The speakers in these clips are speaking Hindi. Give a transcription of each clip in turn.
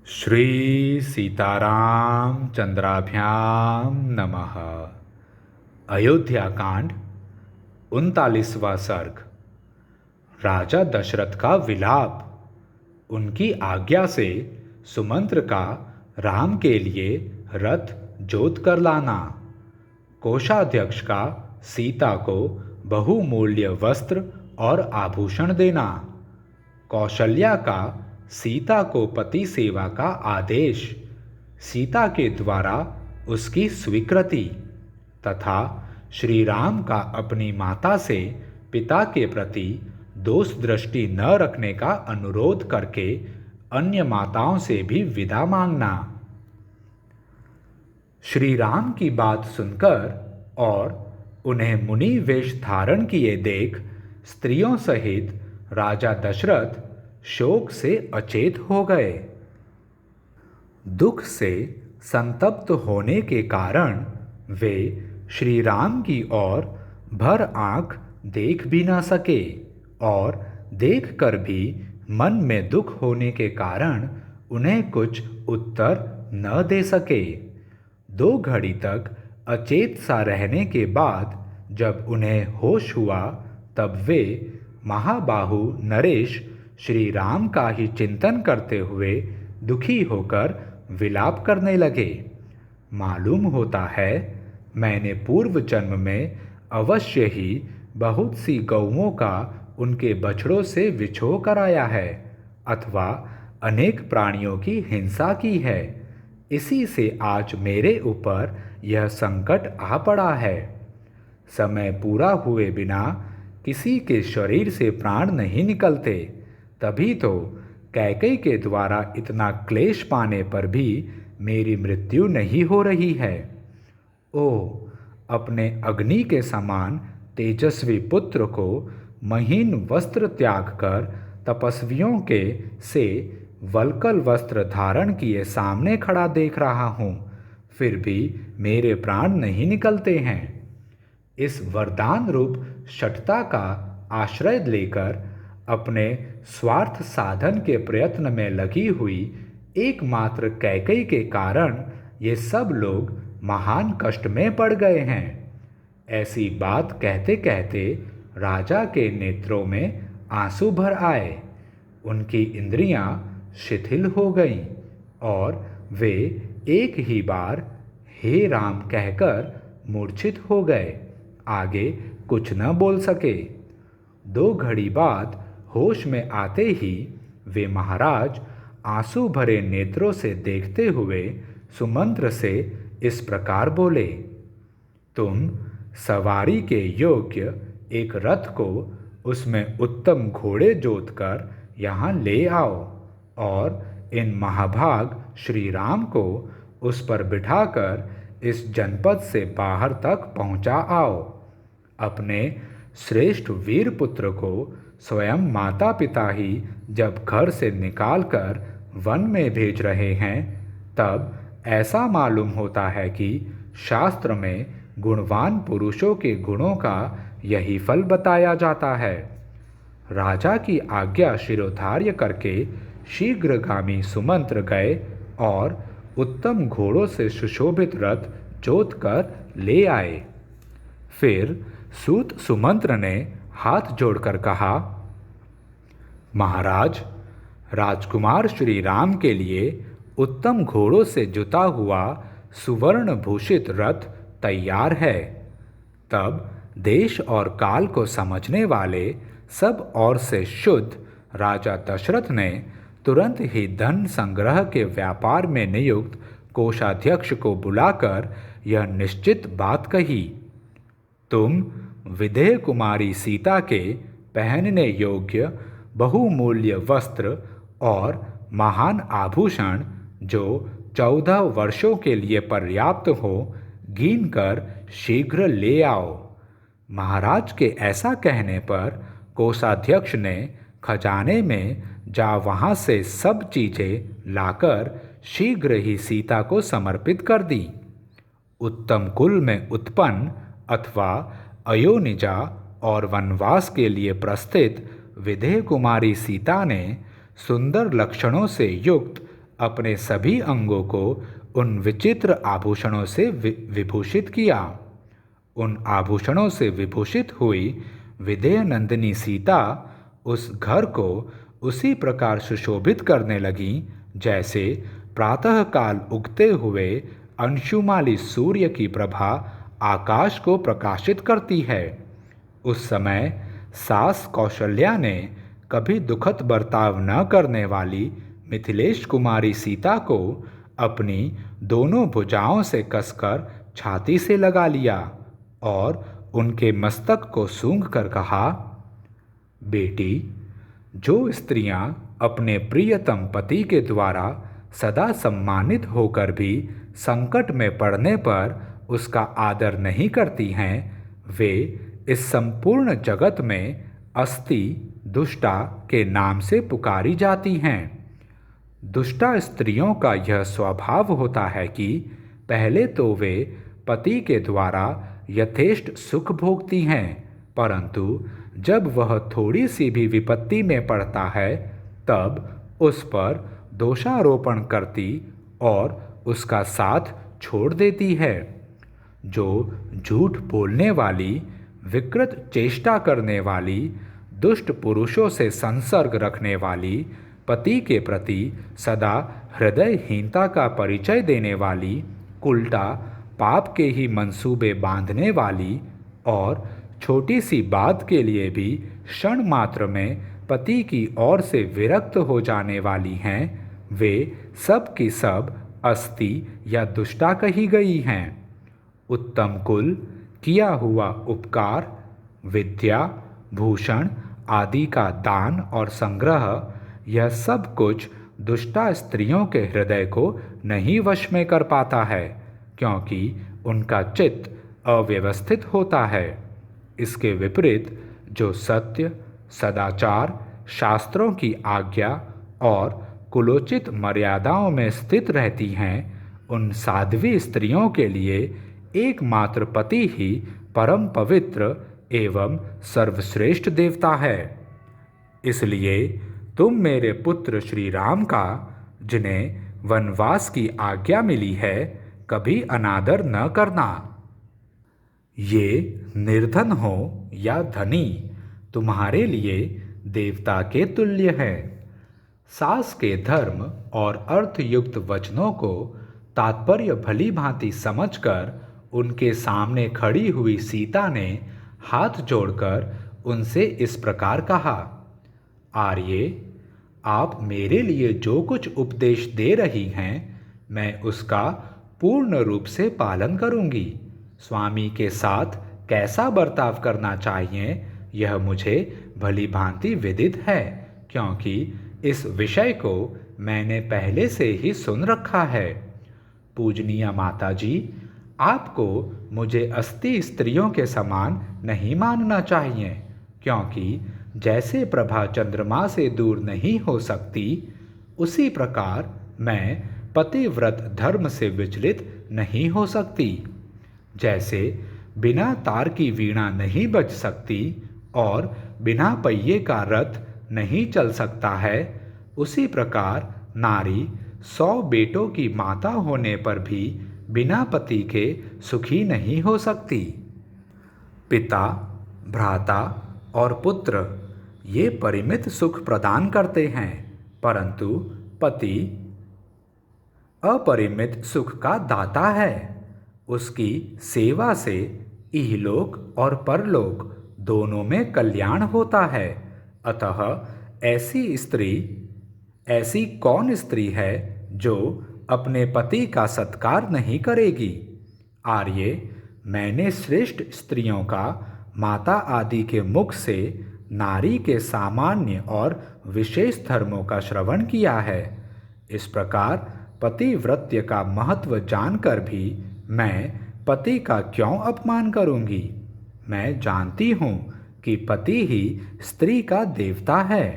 श्री सीताराम चंद्राभ्याम नमः। अयोध्या कांड 39वां सर्ग। राजा दशरथ का विलाप। उनकी आज्ञा से सुमंत्र का राम के लिए रथ जोत कर लाना। कोषाध्यक्ष का सीता को बहुमूल्य वस्त्र और आभूषण देना। कौशल्या का सीता को पति सेवा का आदेश, सीता के द्वारा उसकी स्वीकृति तथा श्री राम का अपनी माता से पिता के प्रति दोष दृष्टि न रखने का अनुरोध करके अन्य माताओं से भी विदा मांगना। श्री राम की बात सुनकर और उन्हें मुनि वेश धारण किए देख स्त्रियों सहित राजा दशरथ शोक से अचेत हो गए। दुख से संतप्त होने के कारण वे श्री राम की ओर भर आंख देख भी न सके और देखकर भी मन में दुख होने के कारण उन्हें कुछ उत्तर न दे सके। 2 घड़ी तक अचेत सा रहने के बाद जब उन्हें होश हुआ तब वे महाबाहु नरेश श्री राम का ही चिंतन करते हुए दुखी होकर विलाप करने लगे। मालूम होता है मैंने पूर्व जन्म में अवश्य ही बहुत सी गौओं का उनके बछड़ों से विछोह कराया है अथवा अनेक प्राणियों की हिंसा की है। इसी से आज मेरे ऊपर यह संकट आ पड़ा है। समय पूरा हुए बिना किसी के शरीर से प्राण नहीं निकलते, तभी तो कैकेयी के द्वारा इतना क्लेश पाने पर भी मेरी मृत्यु नहीं हो रही है। ओह, अपने अग्नि के समान तेजस्वी पुत्र को महीन वस्त्र त्याग कर तपस्वियों के से वल्कल वस्त्र धारण किए सामने खड़ा देख रहा हूँ, फिर भी मेरे प्राण नहीं निकलते हैं। इस वरदान रूप शठता का आश्रय लेकर अपने स्वार्थ साधन के प्रयत्न में लगी हुई एकमात्र कैकेयी के कारण ये सब लोग महान कष्ट में पड़ गए हैं। ऐसी बात कहते कहते राजा के नेत्रों में आंसू भर आए। उनकी इंद्रियां शिथिल हो गईं और वे एक ही बार हे राम कहकर मूर्छित हो गए। आगे कुछ न बोल सके। 2 घड़ी बाद होश में आते ही वे महाराज आंसू भरे नेत्रों से देखते हुए सुमंत्र से इस प्रकार बोले, तुम सवारी के योग्य एक रथ को उसमें उत्तम घोड़े जोतकर यहाँ ले आओ और इन महाभाग श्री राम को उस पर बिठाकर इस जनपद से बाहर तक पहुँचा आओ। अपने श्रेष्ठ वीर पुत्र को स्वयं माता पिता ही जब घर से निकालकर वन में भेज रहे हैं तब ऐसा मालूम होता है कि शास्त्र में गुणवान पुरुषों के गुणों का यही फल बताया जाता है। राजा की आज्ञा शिरोधार्य करके शीघ्रगामी सुमंत्र गए और उत्तम घोड़ों से सुशोभित रथ जोत कर ले आए। फिर सूत सुमंत्र ने हाथ जोड़कर कहा, महाराज, राजकुमार श्री राम के लिए उत्तम घोड़ों से जुता हुआ सुवर्ण भूषित रथ तैयार है। तब देश और काल को समझने वाले सब ओर से शुद्ध राजा दशरथ ने तुरंत ही धन संग्रह के व्यापार में नियुक्त कोषाध्यक्ष को बुलाकर यह निश्चित बात कही, तुम विदेह कुमारी सीता के पहनने योग्य बहुमूल्य वस्त्र और महान आभूषण जो 14 वर्षों के लिए पर्याप्त हो गिनकर शीघ्र ले आओ। महाराज के ऐसा कहने पर कोषाध्यक्ष ने खजाने में जा वहाँ से सब चीज़ें लाकर शीघ्र ही सीता को समर्पित कर दी। उत्तम कुल में उत्पन्न अथवा अयोनिजा और वनवास के लिए प्रस्थित विदेह कुमारी सीता ने सुंदर लक्षणों से युक्त अपने सभी अंगों को उन विचित्र आभूषणों से विभूषित किया। उन आभूषणों से विभूषित हुई विदेह नंदिनी सीता उस घर को उसी प्रकार सुशोभित करने लगी जैसे प्रातःकाल उगते हुए अंशुमाली सूर्य की प्रभा आकाश को प्रकाशित करती है। उस समय सास कौशल्या ने कभी दुखद बर्ताव न करने वाली मिथिलेश कुमारी सीता को अपनी दोनों भुजाओं से कसकर छाती से लगा लिया और उनके मस्तक को सूंघकर कहा, बेटी, जो स्त्रियां अपने प्रियतम पति के द्वारा सदा सम्मानित होकर भी संकट में पड़ने पर उसका आदर नहीं करती हैं, वे इस संपूर्ण जगत में अस्ति दुष्टा के नाम से पुकारी जाती हैं। दुष्टा स्त्रियों का यह स्वभाव होता है कि पहले तो वे पति के द्वारा यथेष्ट सुख भोगती हैं, परंतु जब वह थोड़ी सी भी विपत्ति में पड़ता है तब उस पर दोषारोपण करती और उसका साथ छोड़ देती है। जो झूठ बोलने वाली, विकृत चेष्टा करने वाली, दुष्ट पुरुषों से संसर्ग रखने वाली, पति के प्रति सदा हृदयहीनता का परिचय देने वाली, उल्टा पाप के ही मंसूबे बांधने वाली और छोटी सी बात के लिए भी क्षण मात्र में पति की ओर से विरक्त हो जाने वाली हैं, वे सब की सब अस्ति या दुष्टा कही गई हैं। उत्तम कुल, किया हुआ उपकार, विद्या, भूषण आदि का दान और संग्रह, यह सब कुछ दुष्टा स्त्रियों के हृदय को नहीं वश में कर पाता है, क्योंकि उनका चित्त अव्यवस्थित होता है। इसके विपरीत जो सत्य, सदाचार, शास्त्रों की आज्ञा और कुलोचित मर्यादाओं में स्थित रहती हैं, उन साध्वी स्त्रियों के लिए एकमात्र पति ही परम पवित्र एवं सर्वश्रेष्ठ देवता है। इसलिए तुम मेरे पुत्र श्री राम का, जिन्हें वनवास की आज्ञा मिली है, कभी अनादर न करना। ये निर्धन हो या धनी, तुम्हारे लिए देवता के तुल्य है। सास के धर्म और अर्थयुक्त वचनों को तात्पर्य भली भांति समझकर उनके सामने खड़ी हुई सीता ने हाथ जोड़कर उनसे इस प्रकार कहा, आर्ये, आप मेरे लिए जो कुछ उपदेश दे रही हैं, मैं उसका पूर्ण रूप से पालन करूंगी। स्वामी के साथ कैसा बर्ताव करना चाहिए यह मुझे भली भांति विदित है, क्योंकि इस विषय को मैंने पहले से ही सुन रखा है। पूजनीय माता जी, आपको मुझे अस्ति स्त्रियों के समान नहीं मानना चाहिए, क्योंकि जैसे प्रभा चंद्रमा से दूर नहीं हो सकती, उसी प्रकार मैं पतिव्रत धर्म से विचलित नहीं हो सकती। जैसे बिना तार की वीणा नहीं बज सकती और बिना पहिए का रथ नहीं चल सकता है, उसी प्रकार नारी 100 बेटों की माता होने पर भी बिना पति के सुखी नहीं हो सकती। पिता, भ्राता और पुत्र ये परिमित सुख प्रदान करते हैं, परंतु पति अपरिमित सुख का दाता है। उसकी सेवा से इहलोक और परलोक दोनों में कल्याण होता है। अतः ऐसी कौन स्त्री है जो अपने पति का सत्कार नहीं करेगी? आर्ये, मैंने श्रेष्ठ स्त्रियों का माता आदि के मुख से नारी के सामान्य और विशेष धर्मों का श्रवण किया है। इस प्रकार पतिव्रत्य का महत्व जानकर भी मैं पति का क्यों अपमान करूंगी? मैं जानती हूँ कि पति ही स्त्री का देवता है।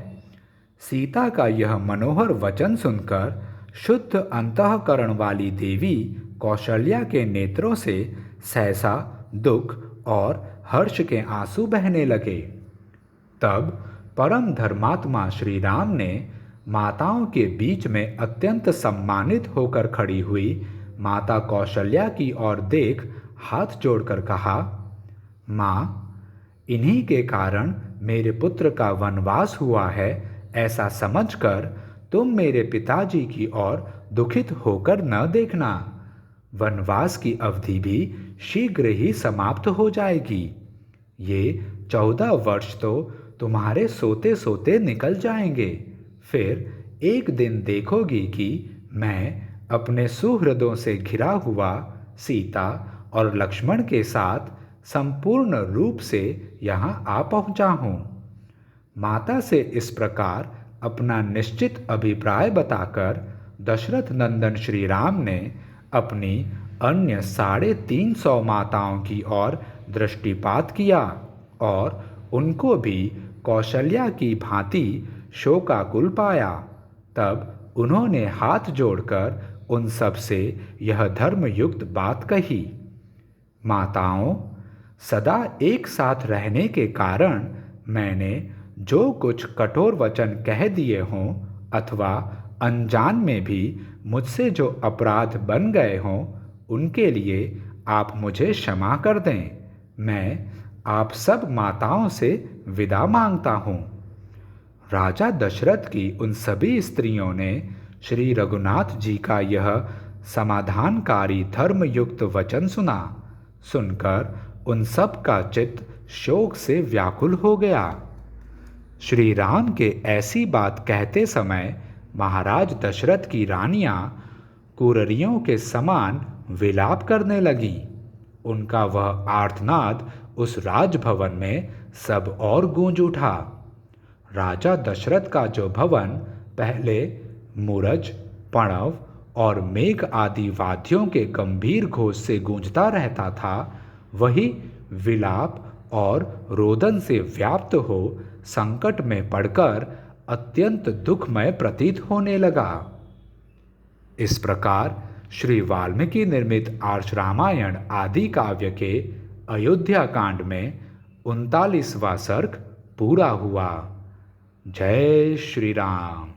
सीता का यह मनोहर वचन सुनकर शुद्ध अंतःकरण वाली देवी कौशल्या के नेत्रों से सहसा दुख और हर्ष के आंसू बहने लगे। तब परम धर्मात्मा श्री राम ने माताओं के बीच में अत्यंत सम्मानित होकर खड़ी हुई माता कौशल्या की ओर देख हाथ जोड़कर कहा, माँ, इन्हीं के कारण मेरे पुत्र का वनवास हुआ है, ऐसा समझकर तुम मेरे पिताजी की ओर दुखित होकर न देखना। वनवास की अवधि भी शीघ्र ही समाप्त हो जाएगी। ये 14 वर्ष तो तुम्हारे सोते सोते निकल जाएंगे। फिर एक दिन देखोगी कि मैं अपने सुहृदों से घिरा हुआ सीता और लक्ष्मण के साथ संपूर्ण रूप से यहाँ आ पहुँचा हूँ। माता से इस प्रकार अपना निश्चित अभिप्राय बताकर दशरथ नंदन श्री राम ने अपनी अन्य 350 माताओं की ओर दृष्टिपात किया और उनको भी कौशल्या की भांति शोकाकुल पाया। तब उन्होंने हाथ जोड़कर उन सब से यह धर्मयुक्त बात कही, माताओं, सदा एक साथ रहने के कारण मैंने जो कुछ कठोर वचन कह दिए हों अथवा अनजान में भी मुझसे जो अपराध बन गए हों, उनके लिए आप मुझे क्षमा कर दें। मैं आप सब माताओं से विदा मांगता हूँ। राजा दशरथ की उन सभी स्त्रियों ने श्री रघुनाथ जी का यह समाधानकारी धर्मयुक्त वचन सुना। सुनकर उन सब का चित्त शोक से व्याकुल हो गया। श्री राम के ऐसी बात कहते समय महाराज दशरथ की रानियां कुररियों के समान विलाप करने लगी। उनका वह आर्तनाद उस राजभवन में सब और गूंज उठा। राजा दशरथ का जो भवन पहले मुरज, पणव और मेघ आदि वाद्यों के गंभीर घोष से गूंजता रहता था, वही विलाप और रोदन से व्याप्त हो संकट में पड़कर अत्यंत दुखमय प्रतीत होने लगा। इस प्रकार श्री वाल्मीकि निर्मित आर्ष रामायण आदि काव्य के अयोध्या कांड में 39वां सर्ग पूरा हुआ। जय श्री राम।